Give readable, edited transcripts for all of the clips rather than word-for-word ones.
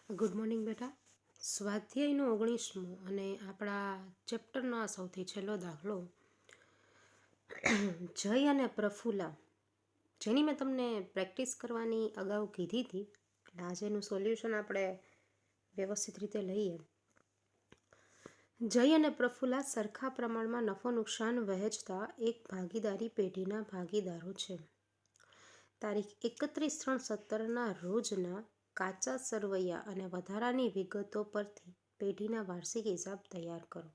Good morning બેટા. સ્વાધ્યાયનું 19મું અને આપણા ચેપ્ટરનો આ સૌથી છેલ્લો દાખલો, જય અને પ્રફુલ્લા, જેની મેં તમને પ્રેક્ટિસ કરવાની અગાઉ કીધી હતી. એટલે આજેનું સોલ્યુશન આપણે વ્યવસ્થિત રીતે લઈએ. જય અને પ્રફુલ્લા સરખા પ્રમાણમાં નફો નુકસાન વહેંચતા એક ભાગીદારી પેઢીના ભાગીદારો છે. તારીખ 31/3/17ના રોજના કાચા સરવૈયા અને વધારાની વિગતો પરથી પેઢીના વાર્ષિક હિસાબ તૈયાર કરો.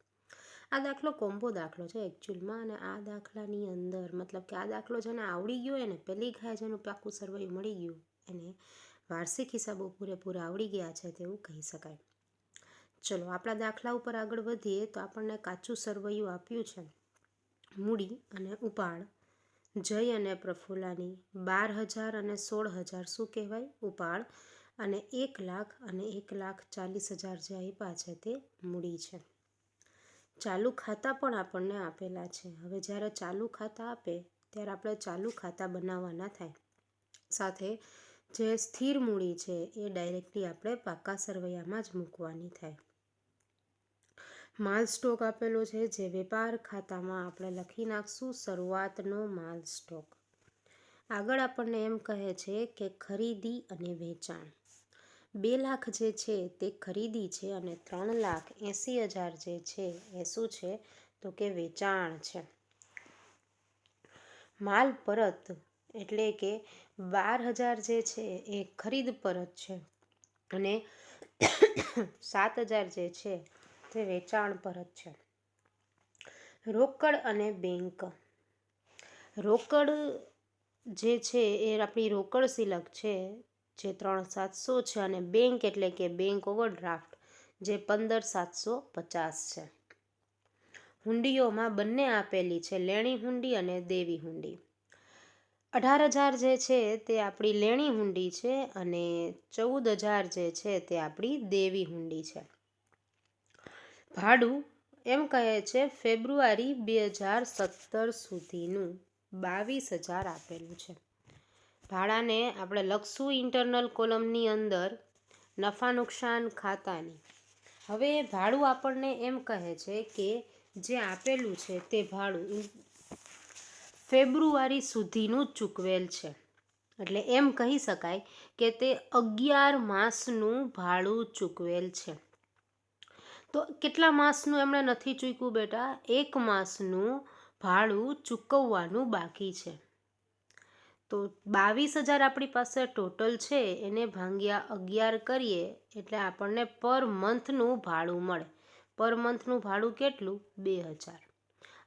આ દાખલો કોમ્બો દાખલો છે એકચ્યુઅલમાં, અને આ દાખલાની અંદર મતલબ કે આ દાખલો જેને આવડી ગયો હોય ને, પહેલી ઘાય જેનું પાકું સરવૈયું મળી ગયું એને વાર્ષિક હિસાબો પૂરેપૂરા આવડી ગયા છે તેવું કહી શકાય. ચલો આપણા દાખલા ઉપર આગળ વધીએ તો આપણને કાચું સરવૈયું આપ્યું છે. મૂડી અને ઉપાડ જય અને પ્રફુલ્લાની 12,000 અને 16,000 શું કહેવાય? ઉપાડ. અને 1 લાખ અને 1,40,000 જે આપ્યા છે તે મૂડી છે. ચાલુ ખાતા પણ આપણને આપેલા છે. હવે જ્યારે ચાલુ ખાતા આપે ત્યારે આપણે ચાલુ ખાતા બનાવવાના થાય. સાથે જે સ્થિર મૂડી છે એ ડાયરેક્ટલી આપણે પાકા સરવૈયામાં જ મૂકવાની થાય. માલ સ્ટોક આપેલો છે, જે વેપાર ખાતામાં આપણે લખી નાખશું શરૂઆતનો માલ સ્ટોક. આગળ આપણને એમ કહે છે કે ખરીદી અને વેચાણ. 2 લાખ જે છે તે ખરીદી છે અને 3,80,000 જે છે એ શું છે? તો કે વેચાણ છે. માલ પરત એટલે કે 12,000 જે છે એ ખરીદ પરત છે અને 7,000 જે છે તે વેચાણ પરત છે. રોકડ અને બેંક. રોકડ જે છે એ આપણી રોકડ સિલક છે જે 3,700 છે, અને બેંક એટલે કે બેંક ઓવરડ્રાફ્ટ જે 15,750 છે. હુંડીઓમાં બંને આપેલી છે, લેણી હુંડી અને દેવી હુંડી. 18,000 જે છે તે આપણી લેણી હુંડી છે અને 14,000 જે છે તે આપણી દેવી હુંડી છે. ભાડું એમ કહે છે ફેબ્રુઆરી 2017 સુધીનું 22,000 આપેલું છે. ભાડાને આપણે લખશું ઇન્ટરનલ કોલમની અંદર નફા નુકસાન ખાતાની. હવે ભાડું આપણને એમ કહે છે કે જે આપેલું છે તે ભાડું ફેબ્રુઆરી સુધીનું ચૂકવેલ છે. એટલે એમ કહી શકાય કે તે 11 માસનું ભાડું ચૂકવેલ છે. તો કેટલા માસનું એમણે નથી ચૂક્યું બેટા? 1 માસનું ભાડું ચૂકવવાનું બાકી છે. તો 22,000 આપણી પાસે ટોટલ છે, એને ભાગ્યા 11 કરીએ એટલે આપણને પર મંથનું ભાડું મળે. પર મંથનું ભાડું કેટલું? 2,000.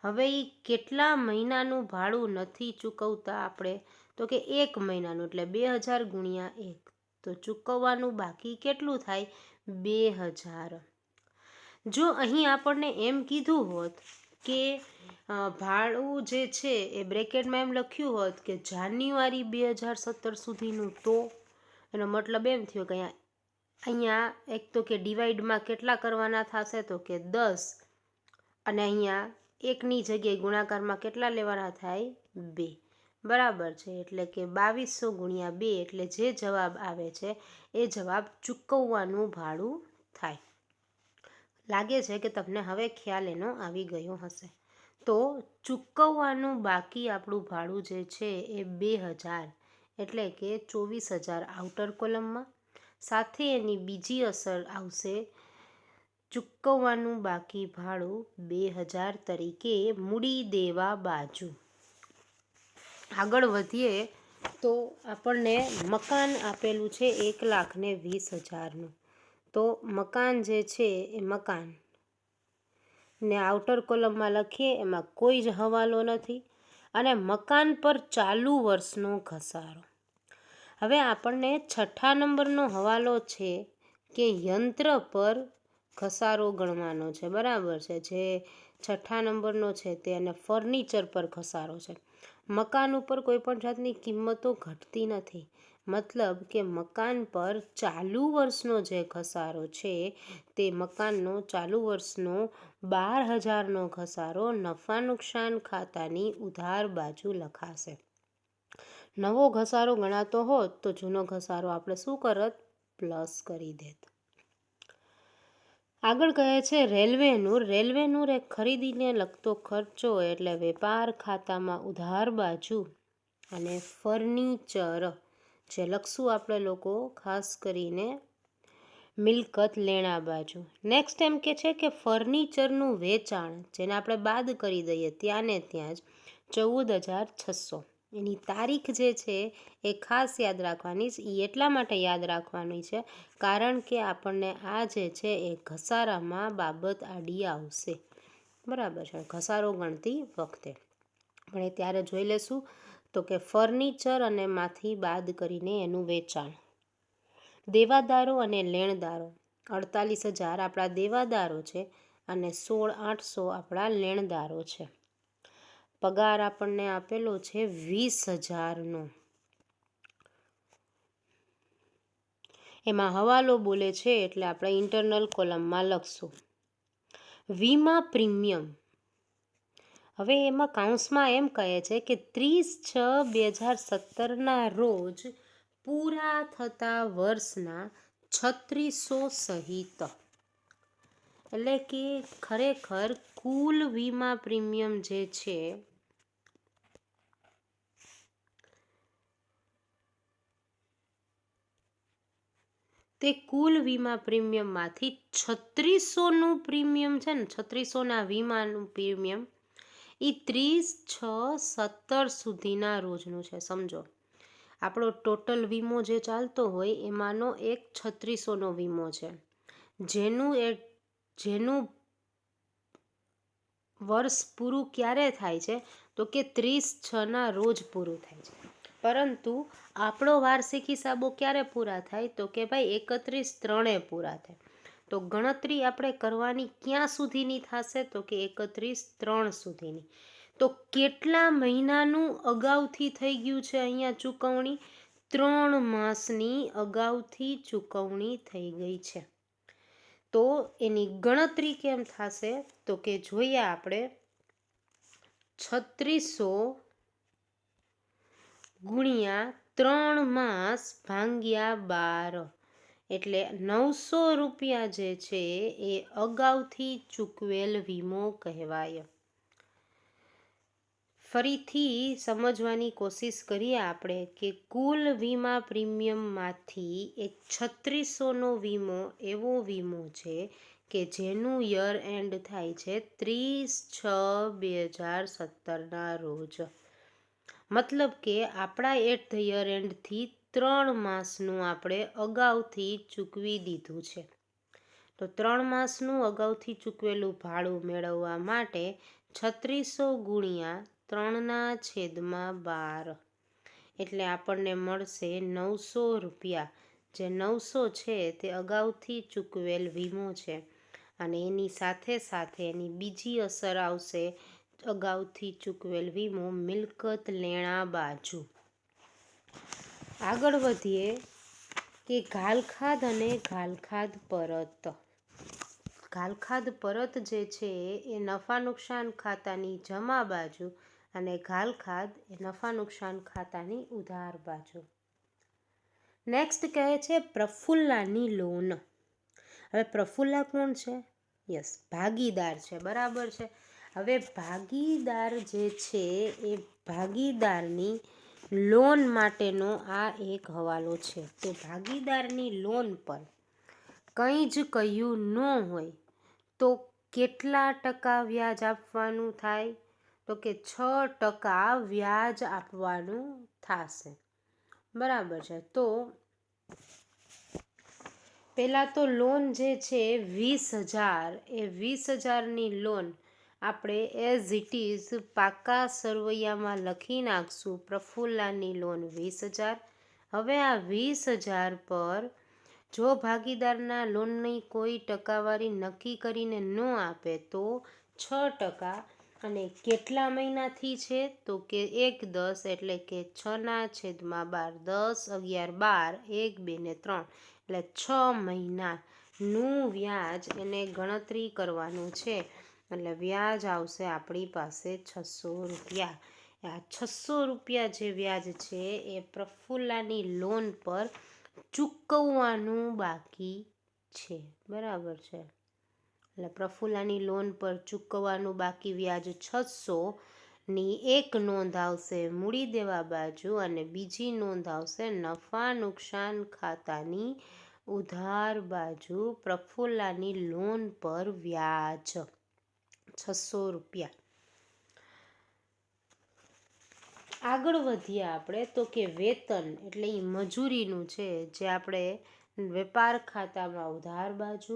હવે એ કેટલા મહિનાનું ભાડું નથી ચૂકવતા આપણે? તો કે 1 મહિનાનું, એટલે 2,000 ગુણ્યા 1. તો ચૂકવવાનું બાકી કેટલું થાય? 2,000. જો અહીં આપણને એમ કીધું હોત કે ભાડું જે છે એ બ્રેકેટમાં એમ લખ્યું હોત કે જાન્યુઆરી 2017 સુધીનું, તો એનો મતલબ એમ થયો કે અહીંયા એક તો કે ડિવાઈડમાં કેટલા કરવાના થશે? તો કે 10, અને અહીંયા એકની જગ્યાએ ગુણાકારમાં કેટલા લેવાના થાય? 2. બરાબર છે. એટલે કે 2200 ગુણ્યા 2 એટલે જે જવાબ આવે છે એ જવાબ ચૂકવવાનું ભાડું થાય. લાગે છે કે તમને હવે ખ્યાલ એનો આવી ગયો હશે. તો ચૂકવવાનું બાકી આપણું ભાડું જે છે એ 2,000 એટલે કે 24,000 આઉટર કોલમમાં. સાથે એની બીજી અસર આવશે ચૂકવવાનું બાકી ભાડું 2,000 તરીકે મૂડી દેવા બાજુ. આગળ વધીએ તો આપણને મકાન આપેલું છે 1,20,000નું. તો મકાન જે છે એ મકાન ને આઉટર કોલમમાં લખીએ, એમાં કોઈ જ હવાલો નથી, અને મકાન પર ચાલુ વર્ષનો ઘસારો. હવે આપણને 6થા નંબરનો હવાલો છે કે યંત્ર પર ઘસારો ગણવાનો છે. બરાબર છે. જે 6થા નંબરનો છે તે અને ફર્નિચર પર ઘસારો છે. મકાન ઉપર કોઈ પણ જાતની કિંમતો ઘટતી નથી, મતલબ કે મકાન પર ચાલુ વર્ષનો જે ઘસારો છે તે મકાનનો ચાલુ વર્ષનો 12,000નો ઘસારો નફા નુકસાન ખાતાની ઉધાર બાજુ લખાશે. નવો ઘસારો ગણાતો હોત તો જૂનો ઘસારો આપણે શું કરત? પ્લસ કરી દેત. આગળ કહે છે રેલવેનું એક ખરીદીને લગતો ખર્ચો એટલે વેપાર ખાતામાં ઉધાર બાજુ અને ફર્નિચર જે લખશું આપણે લોકો ખાસ કરીને મિલકત લેણા બાજુ. નેક્સ્ટ એમ કે છે કે ફર્નિચરનું વેચાણ જેને આપણે બાદ કરી દઈએ ત્યાં ને ત્યાં જ 14,600. એની તારીખ જે છે એ ખાસ યાદ રાખવાની છે. એ એટલા માટે યાદ રાખવાની છે કારણ કે આપણને આ જે છે એ ઘસારામાં બાબત આડી આવશે. બરાબર છે, ઘસારો ગણતી વખતે. પણ એ ત્યારે જોઈ લેશું. તો કે ફર્નિચર અને માંથી બાદ કરીને એનું વેચાણ. દેવાદારો અને લેણદારો 48,000 આપણા દેવાદારો છે અને 16,800 આપણા લેણદારો છે. પગાર આપણને આપેલો છે 20,000નો. એમાં હવાલો બોલે છે એટલે આપણે ઇન્ટરનલ કોલમમાં લખશું. વીમા પ્રીમિયમ. હવે એમાં કાઉન્સમાં એમ કહે છે કે 30/6/2017ના રોજ પૂરા થતા વર્ષના 3600 સહિત. એટલે કે ખરેખર કુલ વીમા પ્રીમિયમ જે છે તે કુલ વીમા પ્રીમિયમમાંથી 3600નું પ્રીમિયમ છે ને, 3600ના વીમાનું પ્રીમિયમ એ 30/6/17 સુધીના રોજનું છે. સમજો આપણો ટોટલ વીમો જે ચાલતો હોય એમાંનો એક 3600નો વીમો છે જેનું વર્ષ પૂરું ક્યારે થાય છે તો કે 30/6ના રોજ પૂરું થાય છે. પરંતુ આપણો વાર્ષિક હિસાબો ક્યારે પૂરા થાય તો કે ભાઈ 31/3 પૂરા થાય. તો ગણતરી આપણે કરવાની ક્યાં સુધીની થશે તો કે 31/3 સુધીની. તો કેટલા મહિનાનું અગાઉથી થઈ ગયું છે અહીંયા ચૂકવણી? 3 માસની અગાઉથી ચૂકવણી થઈ ગઈ છે. તો એની ગણતરી કેમ થશે તો કે જોઈએ આપણે 3600 ગુણ્યા 3 માસ ભાગ્યા 12 એટલે 900 રૂપિયા જે છે એ અગાઉથી ચૂકવેલ વીમો કહેવાય. ફરીથી સમજવાની કોશિશ કરીએ આપણે કે કુલ વીમા પ્રીમિયમમાંથી એક 3600નો વીમો એવો વીમો છે કે જેનું યર એન્ડ થાય છે 30/6/2017ના રોજ. મતલબ કે આપણા એટ ધ યર એન્ડથી 3 માસનું આપણે અગાઉથી ચૂકવી દીધું છે. તો 3 માસનું અગાઉથી ચૂકવેલું ભાડું મેળવવા માટે 3600 ગુણ્યા 3/12 એટલે આપણને મળશે 900 રૂપિયા. જે 900 છે તે અગાઉથી ચૂકવેલ વીમો છે અને એની સાથે સાથે એની બીજી અસર આવશે અગાઉથી ચૂકવેલ વીમો મિલકત લેણા બાજુ. આગળ વધીએ કે ઘાલખાદ અને ઘાલખાદ પરત. ઘાલખાદ પરત જે છે એ નફા નુકસાન ખાતાની જમા બાજુ અને ઘાલખાદ એ નફા નુકસાન ખાતાની ઉધાર બાજુ. નેક્સ્ટ કહે છે પ્રફુલ્લાની લોન. હવે પ્રફુલ્લા કોણ છે? યસ, ભાગીદાર છે. બરાબર છે. હવે ભાગીદાર જે છે એ ભાગીદારની લોન માટેનો આ એક હવાલો છે. તો ભાગીદારની લોન પર કંઈ જ કહ્યું ન હોય તો કેટલા ટકા વ્યાજ આપવાનું થાય તો કે 6% વ્યાજ આપવાનું થશે. બરાબર છે. તો પહેલાં તો લોન જે છે 20,000 એ 20,000ની લોન આપણે એઝ ઇટ ઇઝ પાકા સરવૈયામાં લખી નાખશું. પ્રફુલ્લાની લોન 20,000. હવે આ 20,000 પર જો ભાગીદારના લોનની કોઈ ટકાવારી નક્કી કરીને ન આપે તો 6%. અને કેટલા મહિનાથી છે તો કે 1/10 એટલે કે 6/12 10, 11, 12 1, 2 ને 3 એટલે 6 મહિનાનું વ્યાજ એને ગણતરી કરવાનું છે. એટલે વ્યાજ આવશે આપણી પાસે 600 રૂપિયા. આ 600 રૂપિયા જે વ્યાજ છે એ પ્રફુલ્લાની લોન પર ચૂકવવાનું બાકી છે. બરાબર છે. એટલે પ્રફુલ્લાની લોન પર ચૂકવવાનું બાકી વ્યાજ 600ની એક નોંધ આવશે મૂડી દેવા બાજુ અને બીજી નોંધ આવશે નફા નુકસાન ખાતાની ઉધાર બાજુ. પ્રફુલ્લાની લોન પર વ્યાજ 600 રૂપિયા. આગળ વધીએ આપણે તો કે વેતન એટલે એ મજૂરીનું છે જે આપણે વેપાર ખાતામાં ઉધાર બાજુ.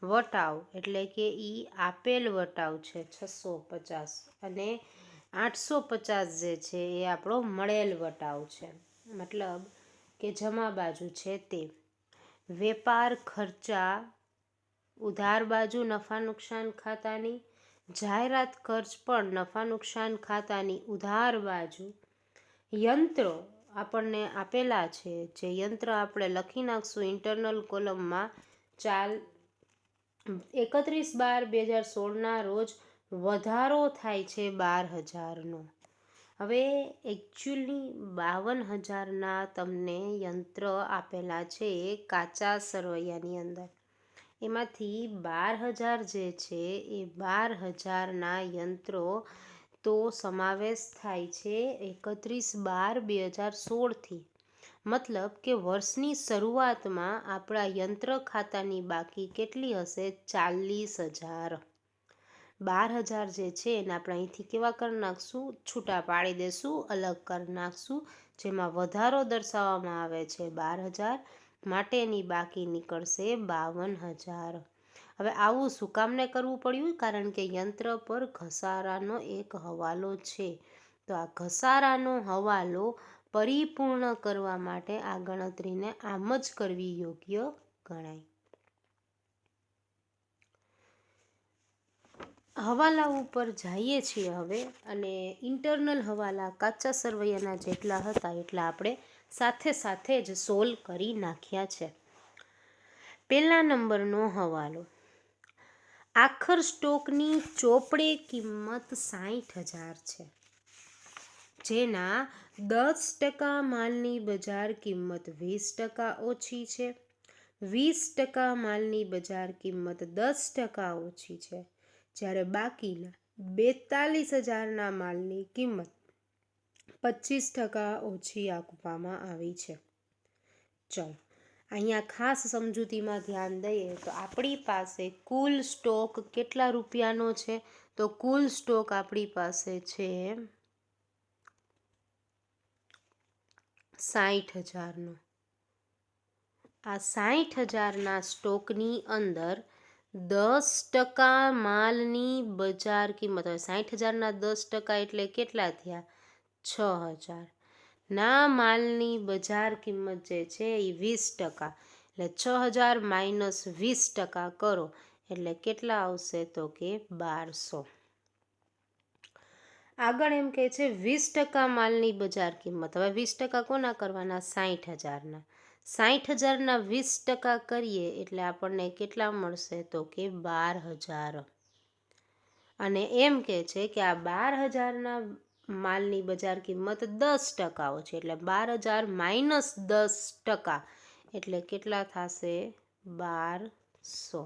વટાવ એટલે કે એ આપેલ વટાવ છે 650 અને 850 જે છે એ આપણો મળેલ વટાવ છે, મતલબ કે જમા બાજુ છે તે. વેપાર ખર્ચા ઉધાર બાજુ નફા નુકસાન ખાતાની. જાહેરાત ખર્ચ પણ નફા નુકસાન ખાતાની ઉધાર બાજુ. યંત્રો આપણને આપેલા છે, જે યંત્ર આપણે લખી નાખશું ઇન્ટરનલ કોલમમાં. 31/12/2016 રોજ વધારો થાય છે 12,000નો. હવે એકચ્યુઅલી 52,000ના તમને યંત્ર આપેલા છે કાચા સરવૈયાની અંદર. એમાંથી 12,000 જે છે એ 12,000ના યંત્રો તો સમાવેશ થાય છે 31/12/2016થી. મતલબ કે વર્ષની શરૂઆતમાં આપણા યંત્ર ખાતાની બાકી કેટલી હશે? 40,000. 12,000 જે છે એને આપણે અહીંથી કેવા કરી નાખશું? છૂટા પાડી દેશું, અલગ કરી નાખશું. જેમાં વધારો દર્શાવવામાં આવે છે 12,000, માટેની બાકી નીકળશે 52,000. હવે આવું શું કામને કરવું પડ્યું? કારણ કે યંત્ર પર ઘસારાનો એક હવાલો છે. તો આ ઘસારાનો હવાલો પરિપૂર્ણ કરવા માટે આ ગણતરીને આમ જ કરવી યોગ્ય ગણાય. હવાલા ઉપર જઈએ છીએ હવે, અને ઇન્ટરનલ હવાલા કાચા સરવૈયાના જેટલા હતા એટલા આપણે સાથે સાથે જ સોલ્વ કરી નાખ્યા છે. પહેલા નંબરનો હવાલો. આખર સ્ટોકની ચોપડે કિંમત 60,000 છે, જેના 10% માલની બજાર કિંમત 20% ઓછી છે. 20% માલની બજાર કિંમત 10% ઓછી છે, જ્યારે બાકીના 42,000ના માલની કિંમત 25% ઓછી આપવામાં આવી છે. ચલો અહીંયા ખાસ સમજૂતીમાં ધ્યાન દઈએ તો આપણી પાસે કુલ સ્ટોક કેટલા રૂપિયાનો છે? તો કુલ સ્ટોક આપણી પાસે છે 60,000નો. આ 60,000ના સ્ટોકની અંદર 10% માલની બજાર કિંમત. હવે 60,000ના 10% એટલે કેટલા થયા? 6,000. ના માલની બજાર કિંમત જે છે એ 20%, એટલે 6,000 માઇનસ 20% કરો એટલે કેટલા આવશે? તો કે 1,200. આગળ એમ કહે છે 20% માલની બજાર કિંમત. હવે 20% કોના કરવાના? 60,000ના. 60,000ના 20% કરીએ એટલે આપણને કેટલા મળશે? તો કે 12,000. અને એમ કહે છે કે આ 12,000ના માલની બજાર કિંમત 10% ઓછી, એટલે 12,000 માઇનસ 10% એટલે કેટલા થશે? 1,200.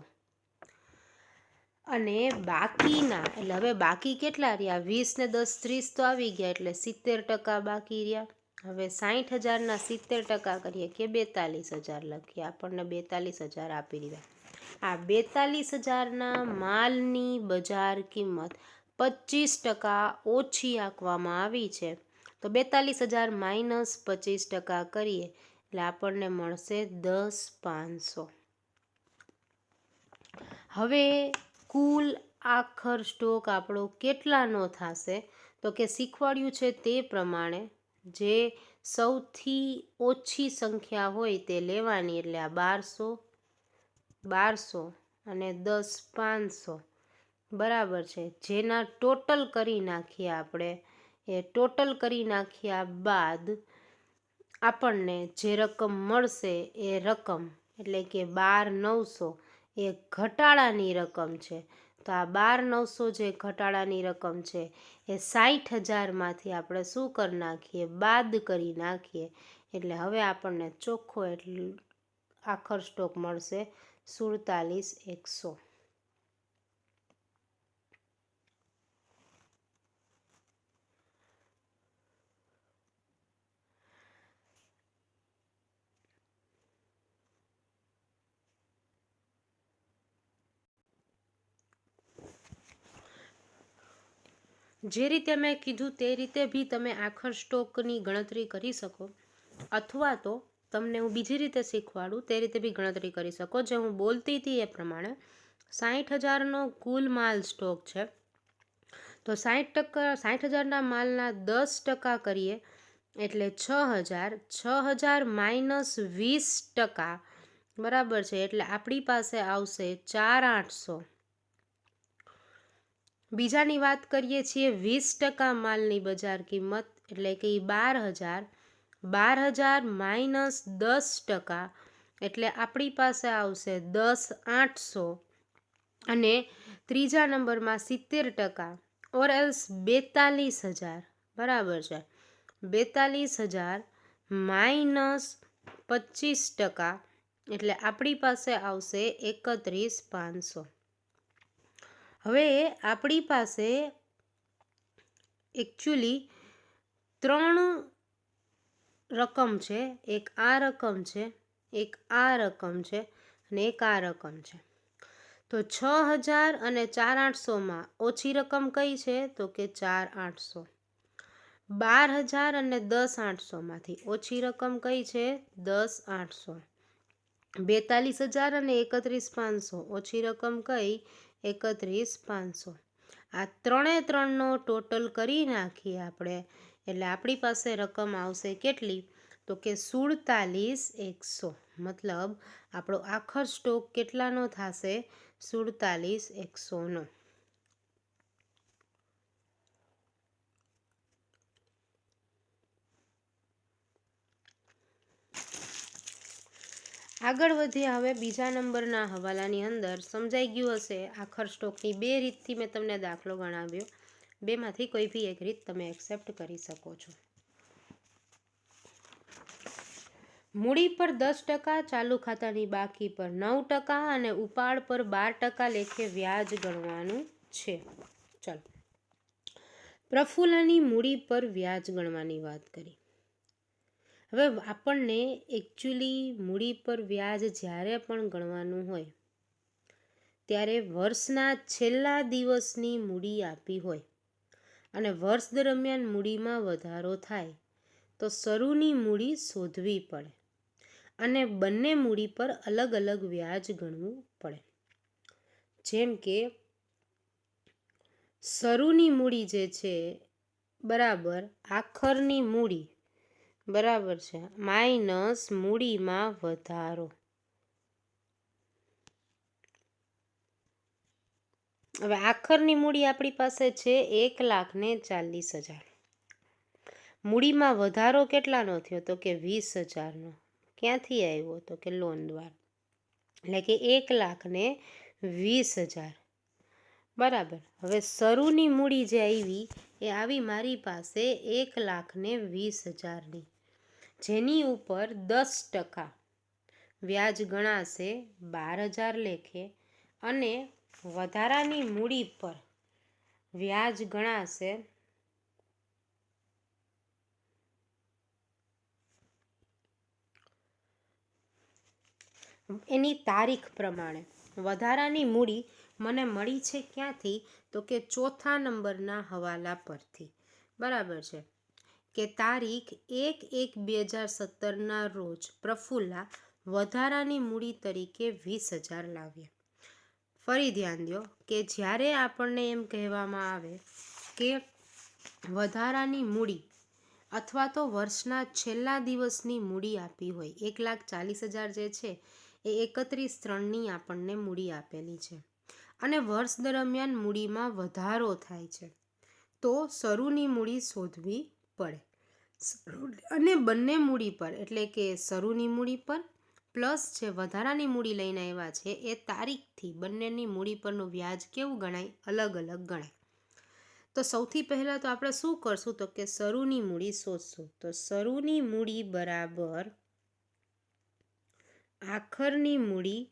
અને બાકીના, એટલે હવે બાકી કેટલા રહ્યા? 20 ને 10 30 તો આવી ગયા, એટલે 70% બાકી રહ્યા. હવે 60,000ના 70% કરીએ કે 42,000 લખીએ, આપણને 42,000 આપી દીધા. આ 42,000ના માલની બજાર કિંમત 25% ઓછી આંકવામાં આવી છે. તો 42,000 માઇનસ 25% કરીએ એટલે આપણને મળશે 10,500. હવે કુલ આખર સ્ટોક આપણો કેટલાનો થશે? તો કે શીખવાડ્યું છે તે પ્રમાણે જે સૌથી ઓછી સંખ્યા હોય તે લેવાની, એટલે આ 1,200, 1,200 અને 10,500 બરાબર છે. જેના ટોટલ કરી નાખીએ આપણે, એ ટોટલ કરી નાખ્યા બાદ આપણને જે રકમ મળશે એ રકમ એટલે કે 12,900 એ ઘટાડાની રકમ છે. તો આ 12,900 જે ઘટાડાની રકમ છે એ 60,000માંથી આપણે શું કરી નાખીએ? બાદ કરી નાખીએ, એટલે હવે આપણને ચોખ્ખો એટલે આખર સ્ટોક મળશે 47,100. જે રીતે મેં કીધું તે રીતે બી તમે આખર સ્ટોકની ગણતરી કરી શકો, અથવા તો તમને હું બીજી રીતે શીખવાડું તે રીતે બી ગણતરી કરી શકો. જે હું બોલતી હતી એ પ્રમાણે 60,000નો કુલ માલ સ્ટોક છે, તો 60,000ના માલના 10% કરીએ એટલે 6,000. 6,000 માઇનસ 20%, બરાબર છે, એટલે આપણી પાસે આવશે 4,800. બીજાની વાત કરીએ છીએ 20% માલની બજાર કિંમત, એટલે કે 12,000. 12,000 માઇનસ 10%, એટલે આપણી પાસે આવશે 10,800. અને ત્રીજા નંબરમાં 70% ઓર એલ્સ 42,000, બરાબર છે. 42,000 માઇનસ 25%, એટલે આપણી પાસે આવશે 31,500. હવે આપણી પાસે એકચ્યુઅલી 3 રકમ છે. એક આ રકમ છે, એક આ રકમ છે, અને એક આ રકમ છે. તો 6,000 અને 4,800માં ઓછી રકમ કઈ છે? તો કે 4,800. 12,000 અને 10,800માંથી ઓછી રકમ કઈ છે? 10,800. 42,000 અને 31,500 ઓછી રકમ કઈ? 31,500. આ 3નો ટોટલ કરી નાખીએ આપણે, એટલે આપણી પાસે રકમ આવશે કેટલી? તો કે 47,100. મતલબ આપણો આખર સ્ટોક કેટલાનો થશે? 47,100નો. આગળ વધીએ હવે બીજા નંબરના હવાલાની અંદર. સમજાઈ ગયું હશે આખર સ્ટોકની 2 રીતથી મેં તમને દાખલો ગણાવ્યો. 2માંથી કોઈ બી એક રીત તમે એક્સેપ્ટ કરી શકો છો. મૂડી પર 10%, ચાલુ ખાતાની બાકી પર 9% અને ઉપાડ પર 12% લેખે વ્યાજ ગણવાનું છે. ચલો, પ્રફુલ્લની મૂડી પર વ્યાજ ગણવાની વાત કરી. હવે આપણને એકચ્યુઅલી મૂડી પર વ્યાજ જ્યારે પણ ગણવાનું હોય ત્યારે વર્ષના છેલ્લા દિવસની મૂડી આપી હોય અને વર્ષ દરમિયાન મૂડીમાં વધારો થાય તો શરૂની મૂડી શોધવી પડે અને બંને મૂડી પર અલગ અલગ વ્યાજ ગણવું પડે. જેમ કે શરૂની મૂડી જે છે, બરાબર, આખરની મૂડી, બરાબર છે, માઇનસ મૂડીમાં વધારો. હવે આખરની મૂડી આપણી પાસે છે 1,40,000. મૂડીમાં વધારો કેટલાનો થયો? તો કે 20,000નો. ક્યાંથી આવ્યો? તો કે લોન દ્વારા, એટલે કે 1,20,000. બરાબર. હવે શરૂની મૂડી જે આવી એ આવી મારી પાસે 1,20,000ની, જેની ઉપર 10% વ્યાજ ગણાશે 12,000 લેખે, અને વધારાની મૂડી પર વ્યાજ ગણાશે એની તારીખ પ્રમાણે. વધારાની મૂડી મને મળી છે ક્યાંથી? તો કે ચોથા નંબરના હવાલા પરથી, બરાબર છે, કે તારીખ 1/1/2017ના રોજ પ્રફુલ્લા વધારાની મૂડી તરીકે 20,000 લાવ્યા. ફરી ધ્યાન દો કે જ્યારે આપણને એમ કહેવામાં આવે કે વધારાની મૂડી અથવા તો વર્ષના છેલ્લા દિવસની મૂડી આપી હોય, 1,40,000 જે છે એ 31/3ની આપણને મૂડી આપેલી છે અને વર્ષ દરમિયાન મૂડીમાં વધારો થાય છે, તો શરૂની મૂડી શોધવી પડે. અને બંને મૂડી પર, એટલે કે શરૂની મૂડી પર પ્લસ જે વધારાની મૂડી લઈને આવ્યા છે એ તારીખથી બંનેની મૂડી પરનું વ્યાજ કેવું ગણાય? અલગ અલગ ગણાય. તો સૌથી પહેલાં તો આપણે શું કરશું? તો કે શરૂની મૂડી શોધશું. તો શરૂની મૂડી બરાબર આખરની મૂડી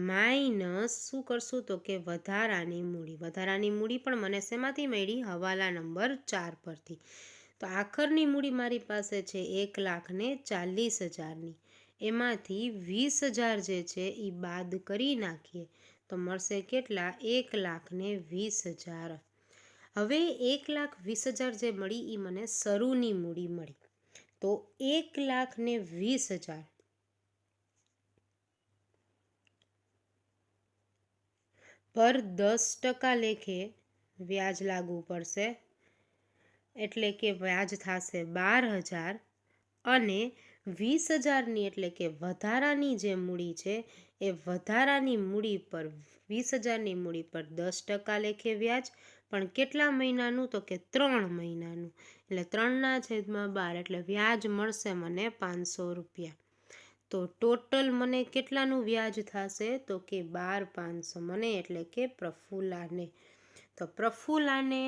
માઇનસ શું કરશું? તો કે વધારાની મૂડી. વધારાની મૂડી પણ મને શેમાંથી મળી? હવાલા નંબર 4 પરથી. તો આખરની મૂડી મારી પાસે છે 1,40,000ની, એમાંથી 20,000 જે છે એ બાદ કરી નાખીએ તો મળશે કેટલા? 1,20,000. હવે 1,20,000 જે મળી એ મને શરૂની મૂડી મળી. તો 1,20,000 પર 10% લેખે વ્યાજ લાગવું પડશે, એટલે કે વ્યાજ થશે 12,000 અને 20,000ની એટલે કે વધારાની જે મૂડી છે એ વધારાની મૂડી પર 20,000ની મૂડી પર 10% લેખે વ્યાજ, પણ કેટલા મહિનાનું? તો કે 3 મહિનાનું, એટલે 3/12 એટલે વ્યાજ મળશે મને 500 રૂપિયા. તો ટોટલ મને કેટલાનું વ્યાજ થશે? તો કે 12,500 મને, એટલે કે પ્રફુલ્લાને. તો પ્રફુલ્લાને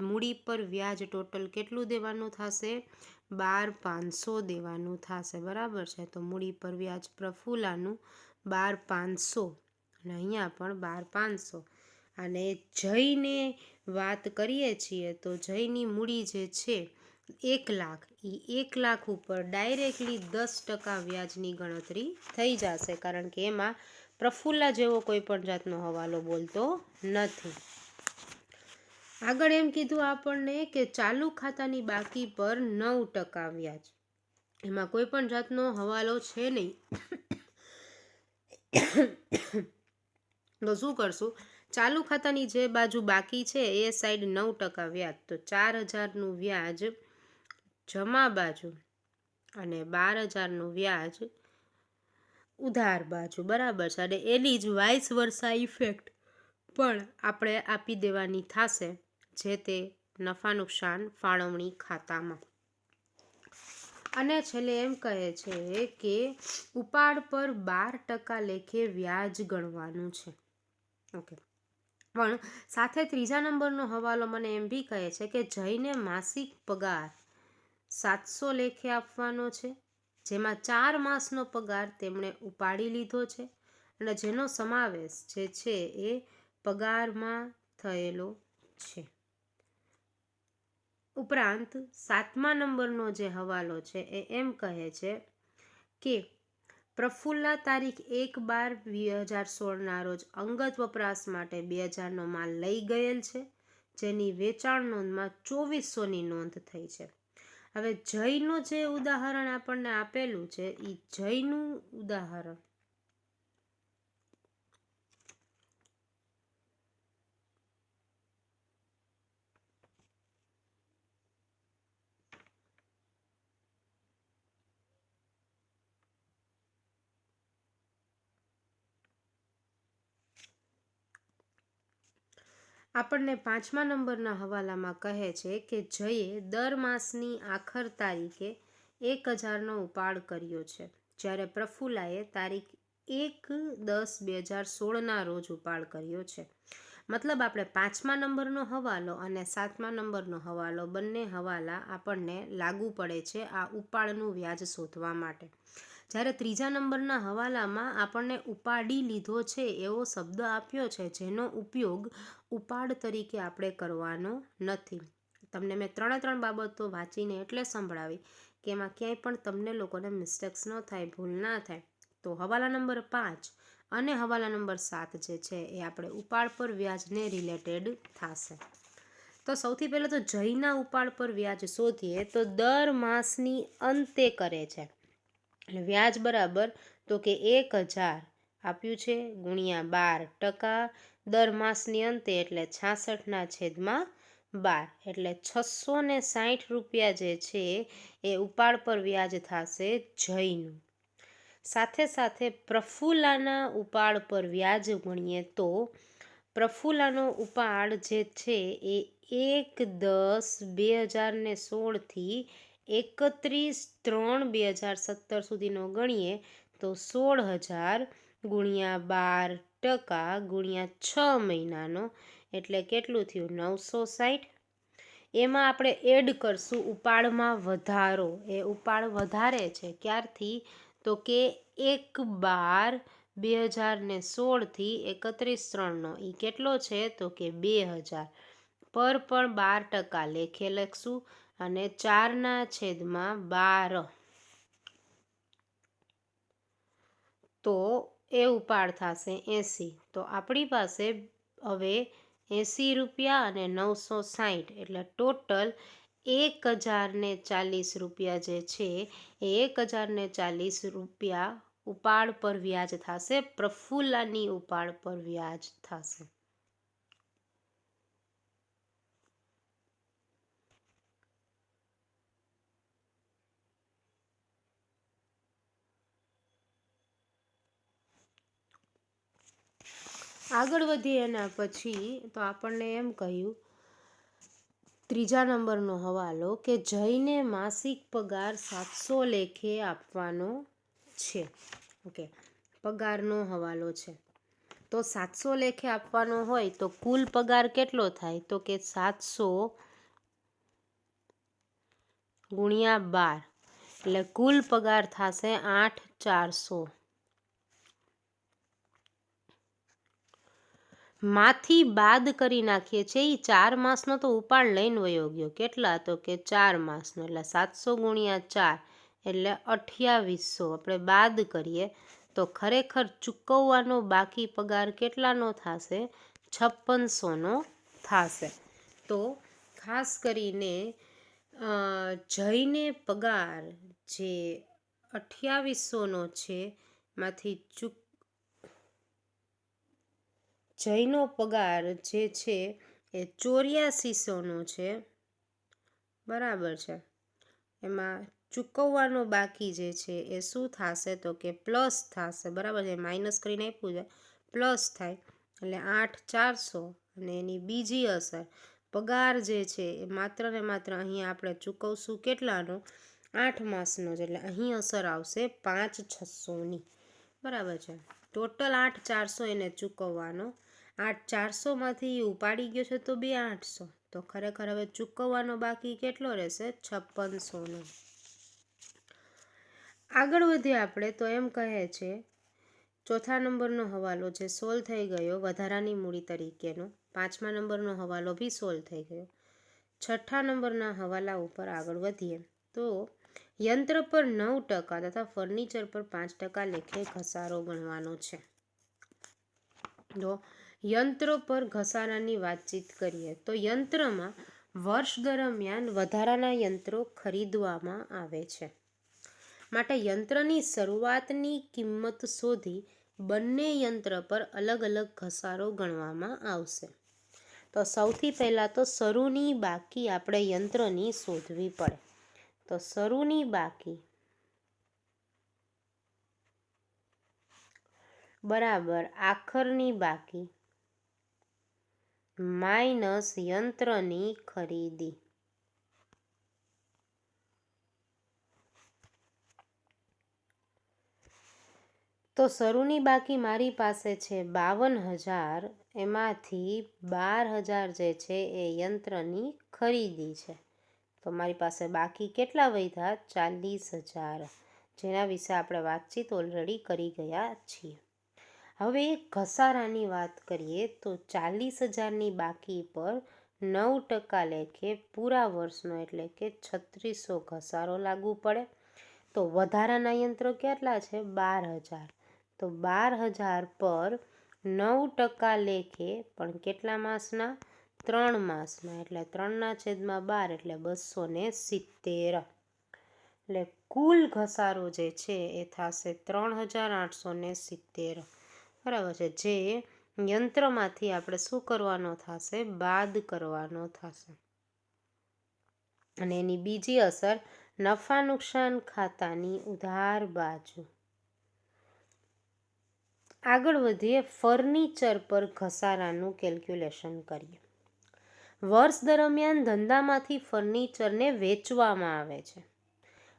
મૂડી પર વ્યાજ ટોટલ કેટલું દેવાનું થશે? 12,500 દેવાનું થશે, બરાબર છે. તો મૂડી પર વ્યાજ પ્રફુલ્લાનું 12,500 અને અહીંયા પણ 12,500. અને જયને વાત કરીએ છીએ તો જયની મૂડી જે છે 1,00,000, એ 1,00,000 ઉપર ડાયરેક્ટલી 10% વ્યાજની ગણતરી થઈ જશે, કારણ કે એમાં પ્રફુલ્લા જેવો કોઈ પણ જાતનો હવાલો બોલતો નથી. આગળ એમ કીધું આપણને કે ચાલુ ખાતાની બાકી પર 9% વ્યાજ, એમાં કોઈ પણ જાતનો હવાલો છે નહીં. તો શું કરશું? ચાલુ ખાતાની જે બાજુ બાકી છે એ સાઈડ 9% વ્યાજ, તો 4,000નું વ્યાજ જમા બાજુ અને 12,000નું વ્યાજ ઉધાર બાજુ, બરાબર છે. અને એની જ વાઇસ વર્સા ઇફેક્ટ પણ આપણે આપી દેવાની થશે જે તે નફા નુકસાન ફાળવણી ખાતામાં. અને છેલ્લે એમ કહે છે કે ઉપાડ પર 12% લેખે વ્યાજ ગણવાનું છે. ઓકે, પણ સાથે 3જા નંબરનો હવાલો મને એમ બી કહે છે કે જઈને માસિક પગાર 700 લેખે આપવાનો છે, જેમાં 4 માસનો પગાર તેમણે ઉપાડી લીધો છે અને જેનો સમાવેશ જે છે એ પગારમાં થયેલો છે. ઉપરાંત 7મા નંબરનો જે હવાલો છે એ એમ કહે છે કે પ્રફુલ્લા તારીખ 1/12/2016ના રોજ અંગત વપરાશ માટે 2,000નો માલ લઈ ગયેલ છે, જેની વેચાણ નોંધમાં 2,400ની નોંધ થઈ છે. હવે જયનું જે ઉદાહરણ આપણને આપેલું છે એ જયનું ઉદાહરણ આપણને 5મા નંબરના હવાલામાં કહે છે કે જયે દર માસની આખર તારીખે 1,000નો ઉપાડ કર્યો છે, જ્યારે પ્રફુલ્લાએ તારીખ 1/10/2016ના રોજ ઉપાડ કર્યો છે. મતલબ આપણે 5મા નંબરનો હવાલો અને 7મા નંબરનો હવાલો બંને હવાલા આપણને લાગુ પડે છે આ ઉપાડનું વ્યાજ શોધવા માટે. જ્યારે 3જા નંબરના હવાલામાં આપણને ઉપાડી લીધો છે એવો શબ્દ આપ્યો છે, જેનો ઉપયોગ ઉપાડ તરીકે આપણે કરવાનો નથી. તમને મેં 3 બાબતો વાંચીને એટલે સંભળાવી કે એમાં ક્યાંય પણ તમને લોકોને મિસ્ટેક્સ ન થાય, ભૂલ ના થાય. તો હવાલા નંબર 5 અને હવાલા નંબર 7 જે છે એ આપણે ઉપાડ પર વ્યાજને રિલેટેડ થશે. તો સૌથી પહેલાં તો જયના ઉપાડ પર વ્યાજ શોધીએ તો દર માસની અંતે કરે છે, એટલે વ્યાજ બરાબર તો કે 1,000 આપ્યું છે ગુણ્યા 12%, દર માસની અંતે એટલે 66/12, એટલે 660 રૂપિયા જે છે એ ઉપાડ પર વ્યાજ થશે જયનું. સાથે સાથે પ્રફુલ્લાના ઉપાડ પર વ્યાજ ગણીએ તો પ્રફુલ્લાનો ઉપાડ જે છે એ 1/10/2016થી 31/3/2017 સુધીનો ગણીએ તો 16,000 ગુણ્યા 12% ગુણ્યા 6 મહિનાનો, એટલે કેટલું થયું? 960. એમાં આપણે એડ કરશું ઉપાડમાં વધારો, એ ઉપાડ વધારે છે ક્યારથી? તો કે 1/12/2016થી 31/3નો, એ કેટલો છે? તો કે 2,000 પર પણ 12% લેખે લખશું અને 4/12, તો એ ઉપાડ થશે 80. તો આપણી પાસે હવે ₹80 અને 960 એટલે ટોટલ 1040 જે છે એ 1040 ઉપાડ પર વ્યાજ થશે, પ્રફુલ્લાની ઉપાડ પર વ્યાજ થશે. આગળ વધીએ એના પછી તો આપણને એમ કહ્યું ત્રીજા નંબરનો હવાલો કે જયને માસિક પગાર 700 લેખે આપવાનો છે. ઓકે, પગારનો હવાલો છે. તો 700 લેખે આપવાનો હોય તો કુલ પગાર કેટલો થાય? તો કે 700 ગુણ્યા 12 એટલે કુલ પગાર થશે 8,400. માંથી બાદ કરી નાખીએ છીએ એ 4 માસનો તો ઉપાડ લઈને વયો ગયો. કેટલા? તો કે 4 માસનો એટલે 700 ગુણ્યા 4 એટલે 2800. આપણે બાદ કરીએ તો ખરેખર ચૂકવવાનો બાકી પગાર કેટલાનો થશે? 5600નો થશે. તો ખાસ કરીને જયને પગાર જે 2800નો છે માંથી જયનો પગાર જે છે એ 8400નો છે, બરાબર છે. એમાં ચૂકવવાનો બાકી જે છે એ શું થશે? તો કે પ્લસ થશે, બરાબર છે. માઇનસ કરીને આપ્યું છે, પ્લસ થાય એટલે 8,400. અને એની બીજી અસર પગાર જે છે એ માત્ર ને માત્ર અહીં આપણે ચૂકવશું કેટલાનો? 8 માસનો જ, એટલે અહીં અસર આવશે 5,600ની, બરાબર છે. ટોટલ 8,400 એને ચૂકવવાનો. 8,400માંથી ઉપાડી ગયો છે તો 2,800. તો ખરેખર હવે ચૂકવવાનો બાકી કેટલો રહેશે? 5600નો. આગળ વધીએ આપણે તો એમ કહે છે ચોથા નંબરનો હવાલો જે સોલ્વ થઈ ગયો વધારાની મૂડી તરીકેનો. 5મા નંબરનો હવાલો બી સોલ્વ થઈ ગયો. 6ઠ્ઠા નંબરના હવાલા ઉપર આગળ વધીએ તો યંત્ર પર 9% તથા ફર્નિચર પર 5% લેખે ઘસારો ગણવાનો છે. તો યંત્રો પર ઘસારાની વાતચીત કરીએ તો યંત્રમાં વર્ષ દરમિયાન વધારાના યંત્રો ખરીદવામાં આવે છે. માટે યંત્રની શરૂઆતની કિંમત શોધી બંને યંત્ર પર અલગ અલગ ઘસારો ગણવામાં આવશે. તો સૌથી પહેલાં તો શરૂની બાકી આપણે યંત્રની શોધવી પડે. તો શરૂની બાકી બરાબર આખરની બાકી માઇનસ યંત્રની ખરીદી. તો શરૂની બાકી મારી પાસે છે 52,000, એમાંથી 12,000 જે છે એ યંત્રની ખરીદી છે. તો મારી પાસે બાકી કેટલા વધ્યા? 40,000, જેના વિશે આપણે વાતચીત ઓલરેડી કરી ગયા છીએ. હવે ઘસારાની વાત કરીએ તો 40,000ની બાકી પર 9% લેખે પૂરા વર્ષનો એટલે કે 3600 ઘસારો લાગુ પડે. તો વધારાના યંત્રો કેટલા છે? 12,000. તો 12,000 પર 9% લેખે, પણ કેટલા માસના? 3 માસના, એટલે 3/12 એટલે 270. એટલે કુલ ઘસારો જે છે એ થશે 3,870, બરાબર છે. જે યંત્રમાંથી આપણે શું કરવાનો થશે? બાદ કરવાનો થશે. અને એની બીજી અસર નફા નુકસાન ખાતાની ઉધાર બાજુ. આગળ વધીએ ફર્નિચર પર ઘસારાનું કેલ્ક્યુલેશન કરીએ. વર્ષ દરમિયાન ધંધામાંથી ફર્નિચરને વેચવામાં આવે છે.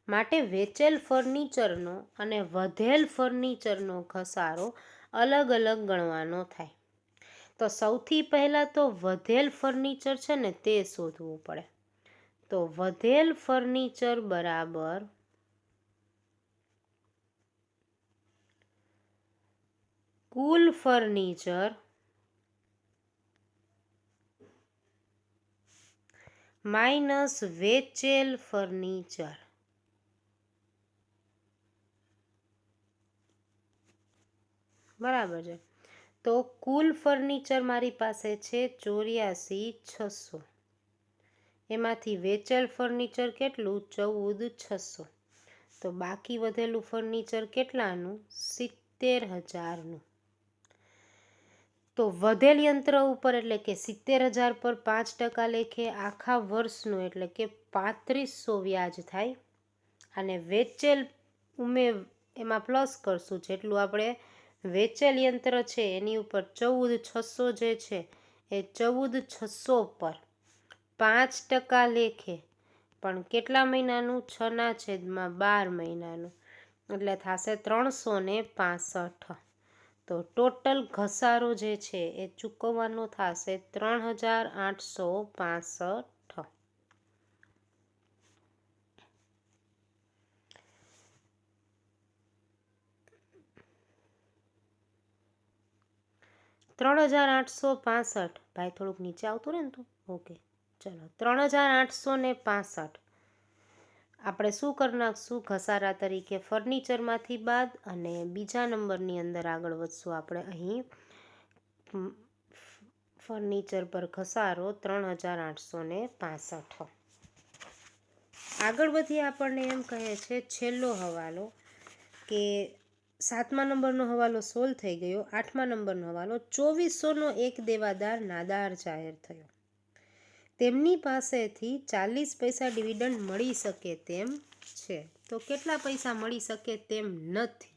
માટે વેચેલ ફર્નિચરનો અને વધેલ ફર્નિચરનો ઘસારો અલગ અલગ ગણવાનો થાય. તો સૌથી પહેલાં તો વધેલ ફર્નિચર છે ને તે શોધવું પડે. તો વધેલ ફર્નિચર બરાબર કુલ ફર્નિચર માઇનસ વેચેલ ફર્નિચર. બરાબર છે. તો કુલ ફર્નિચર મારી પાસે છે 84,600. એમાંથી વેચેલ ફર્નિચર કેટલું? 14,600. તો બાકી વધેલું ફર્નિચર કેટલાનું? 70,000નું. તો વધેલ યંત્ર ઉપર એટલે કે 70,000 પર 5% લેખે આખા વર્ષનું એટલે કે 3500 વ્યાજ થાય. અને વેચેલ એમાં પ્લસ કરશું, જેટલું આપણે વેચેલ યંત્ર છે એની ઉપર 14,600 જે છે એ 14,600 પર 5% લેખે, પણ કેટલા મહિનાનું? 6/12 મહિનાનું, એટલે થશે 365. તો ટોટલ ઘસારો જે છે એ ચૂકવવાનો થશે 3,865. 3,865. ભાઈ થોડુંક નીચે આવતું રહે ને તો ઓકે. ચલો 3,865 આપણે શું કરી નાખશું? ઘસારા તરીકે ફર્નિચરમાંથી બાદ, અને બીજા નંબરની અંદર આગળ વધશું આપણે. અહીં ફર્નિચર પર ઘસારો 3,865. આગળ વધી આપણને એમ કહે છે છેલ્લો હવાલો, કે 7મા નંબરનો હવાલો સોલ્વ થઈ ગયો. 8મા નંબરનો હવાલો, 2400નો એક દેવાદાર નાદાર જાહેર થયો. તેમની પાસેથી 40 પૈસા ડિવિડન્ડ મળી શકે તેમ છે. તો કેટલા પૈસા મળી શકે તેમ નથી?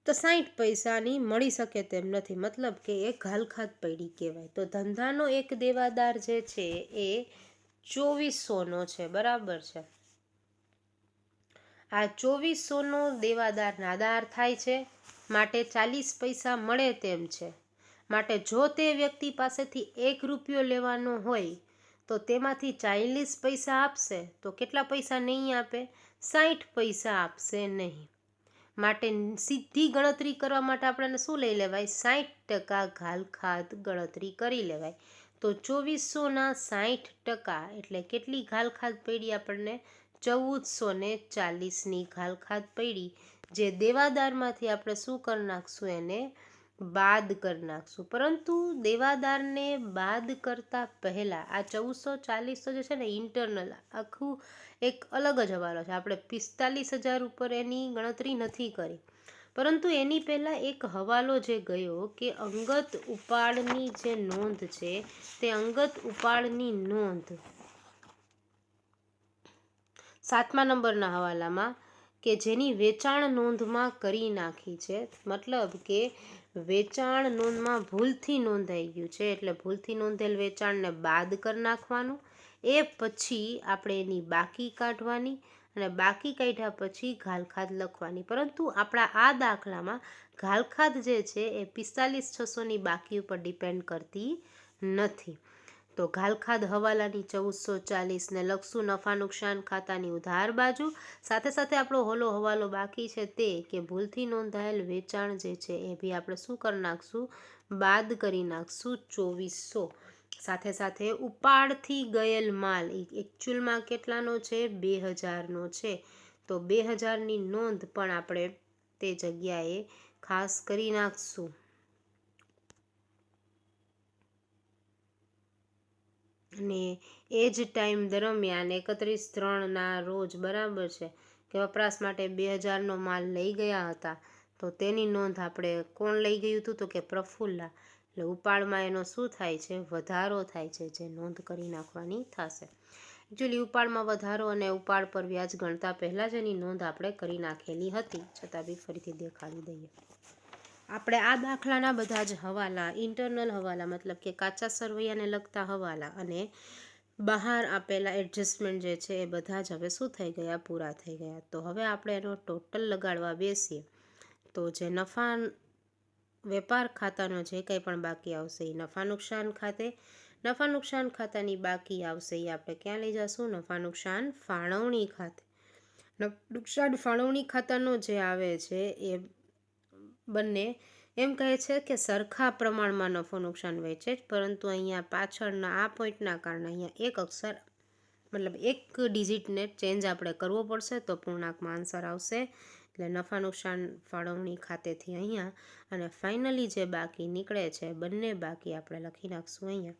તો 60 પૈસાની મળી શકે તેમ નથી, મતલબ કે એ ઘાલખાત પડી કહેવાય. તો ધંધાનો એક દેવાદાર જે છે એ 2400નો છે, બરાબર છે. આ 2400નો દેવાદાર નાદાર થાય છે, માટે 40 પૈસા મળે તેમ છે. માટે જો તે વ્યક્તિ પાસેથી 1 રૂપિયો લેવાનો હોય તો તેમાંથી 40 પૈસા આપશે તો કેટલા પૈસા નહીં આપે? 60 પૈસા આપશે નહીં. માટે સીધી ગણતરી કરવા માટે આપણને શું લઈ લેવાય? 60% ઘાલખાત ગણતરી કરી લેવાય. તો 2400ના 60% એટલે કેટલી ઘાલખાત પડી આપણને? 1440ની ઘાલખાત પડી, જે દેવાદારમાંથી આપણે શું કરી નાખશું? એને બાદ કરી નાખશું. પરંતુ દેવાદારને બાદ કરતા પહેલા આ 1440 જે છે ને ઇન્ટરનલ આખું એક અલગ જ હવાલો છે. આપણે 45,000 ઉપર એની ગણતરી નથી કરી, પરંતુ એની પહેલા એક હવાલો જે ગયો કે અંગત ઉપાડની જે નોંધ છે તે અંગત ઉપાડની નોંધ 7મા નંબરના હવાલામાં, કે જેની વેચાણ નોંધમાં કરી નાખી છે. મતલબ કે વેચાણ નોંધમાં ભૂલથી નોંધાઈ ગયું છે, એટલે ભૂલથી નોંધેલ વેચાણને બાદ કરી નાખવાનું. એ પછી આપણે એની બાકી કાઢવાની, અને બાકી કાઢ્યા પછી ઘાલખાત લખવાની. પરંતુ આપણા આ દાખલામાં ઘાલખાત જે છે એ 45,600ની બાકી ઉપર ડિપેન્ડ કરતી નથી. તો ઘાલખાત હવાલાની 1440ને લખશું નફા નુકસાન ખાતાની ઉધાર બાજુ. સાથે સાથે આપણો હોલો હવાલો બાકી છે તે કે ભૂલથી નોંધાયેલ વેચાણ જે છે એ બી આપણે શું કરી નાખશું? બાદ કરી નાખશું 2400. સાથે સાથે ઉપાડથી ગયેલ માલ એકચ્યુઅલમાં કેટલાનો છે? 2000નો છે. તો 2000ની નોંધ પણ આપણે તે જગ્યાએ ખાસ કરી નાખશું. અને એ જ ટાઈમ દરમિયાન 31/3ના રોજ, બરાબર છે, કે વપરાશ માટે 2000નો માલ લઈ ગયા હતા. તો તેની નોંધ આપણે કોણ લઈ ગયું હતું? તો કે પ્રફુલ્લા. એટલે ઉપાડમાં એનો શું થાય છે? વધારો થાય છે, જે નોંધ કરી નાખવાની થશે. એકચ્યુઅલી ઉપાડમાં વધારો અને ઉપાડ પર વ્યાજ ગણતા પહેલાં જ એની નોંધ આપણે કરી નાખેલી હતી, છતાં બી ફરીથી દેખાડી દઈએ. આપણે આ દાખલાના બધા જ હવાલા, ઇન્ટરનલ હવાલા મતલબ કે કાચા સરવૈયાને લગતા હવાલા અને બહાર આપેલા એડજસ્ટમેન્ટ જે છે એ બધા જ હવે શું થઈ ગયા? પૂરા થઈ ગયા. તો હવે આપણે એનો ટોટલ લગાડવા બેસીએ તો જે નફા વેપાર ખાતાનો જે કંઈ પણ બાકી આવશે એ નફા નુકસાન ખાતે, નફા નુકસાન ખાતાની બાકી આવશે એ આપણે ક્યાં લઈ જશું? નફા નુકસાન ફાળવણી ખાતે. નુકસાન ફાળવણી ખાતાનો જે આવે છે એ બંને એમ કહે છે કે સરખા પ્રમાણમાં નફો નુકસાન વહેંચે, પરંતુ અહીંયા પાછળના આ પોઈન્ટના કારણે અહીંયા એક અક્ષર મતલબ એક ડિજિટને ચેન્જ આપણે કરવો પડશે તો પૂર્ણાંકમાં આન્સર આવશે. એટલે નફા નુકસાન ફાળવણી ખાતેથી અહીંયા, અને ફાઇનલી જે બાકી નીકળે છે બંને બાકી આપણે લખી નાખશું અહીંયા.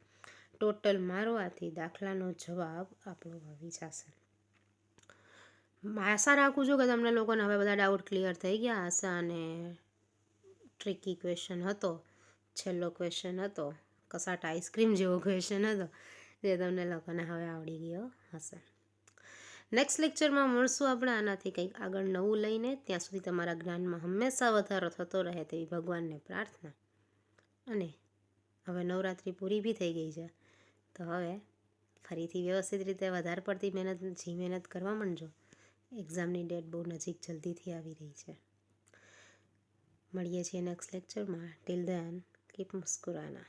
ટોટલ મારવાથી દાખલાનો જવાબ આપણો આવી જશે. આશા રાખું છું કે તમને લોકોને હવે બધા ડાઉટ ક્લિયર થઈ ગયા હશે, અને ટ્રિકી ક્વેશ્ચન હતો, છેલ્લો ક્વેશ્ચન હતો, કસાટ આઈસ્ક્રીમ જેવો ક્વેશ્ચન હતો, જે તમને લોકોને હવે આવડી ગયો હશે. નેક્સ્ટ લેક્ચરમાં મળશું આપણે આનાથી કંઈક આગળ નવું લઈને. ત્યાં સુધી તમારા જ્ઞાનમાં હંમેશા વધારો થતો રહે તેવી ભગવાનને પ્રાર્થના. અને હવે નવરાત્રિ પૂરી બી થઈ ગઈ છે, તો હવે ફરીથી વ્યવસ્થિત રીતે વધારે પડતી મહેનત કરવા માંડજો. એક્ઝામની ડેટ બહુ નજીક જલ્દીથી આવી રહી છે. મળીએ છીએ નેક્સ્ટ લેક્ચરમાં. Till then keep મુસ્કુરાના.